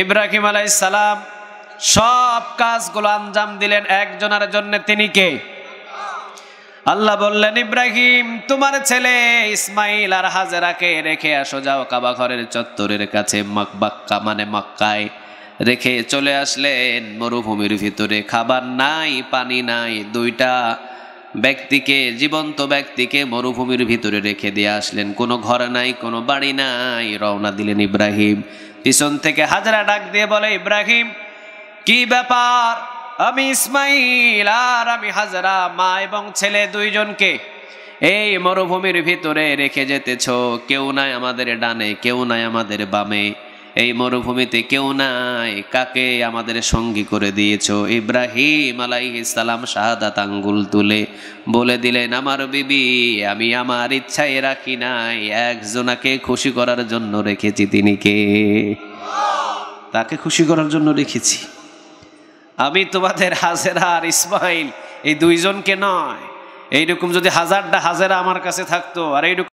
ইব্রাহিম আলাইহিস সালাম সব কাজগুলো আঞ্জাম দিলেন একজনের জন্য, তিনি কে? আল্লাহ বললেন, ইব্রাহিম তোমার ছেলে ইসমাইল আর হাজেরাকে রেখে আসো, যাও কাবা ঘরের চত্বরের কাছে মক্কা মানে মক্কায় রেখে চলে আসলেন। মরুভূমির ভিতরে খাবার নাই, পানি নাই, দুইটা ব্যক্তিকে, জীবন্ত ব্যক্তিকে মরুভূমির ভিতরে রেখে দিয়ে আসলেন। কোনো ঘর নাই, কোনো বাড়ি নাই। রওনা দিলেন ইব্রাহিম। পিছন থেকে হাজেরা ডাক দিয়ে বলে, ইব্রাহিম কি ব্যাপার? আমি ইসমাইল আর আমি হাজেরা, মা এবং ছেলে দুইজনকে এই মরুভূমির ভিতরে রেখে যেতেছ। কেউ নাই আমাদের ডানে, কেউ নাই আমাদের বামে, এই মরুভূমিতে কেউ নাই, কাকে আমাদের সঙ্গী করে দিয়েছ? ইব্রাহিম আলাইহিস সালাম শাহাদাত আঙ্গুল তুলে বলে দিলেন, আমার বিবি, আমি আমার ইচ্ছায় রাখি নাই, একজনাকে খুশি করার জন্য রেখেছি। তিনি কে? তাকে খুশি করার জন্য রেখেছি। আমি তোমাদের হাজেরা আর ইসমাইল এই দুইজনকে নয়। এইরকম যদি হাজারটা হাজেরা আমার কাছে থাকতো আর এইরকম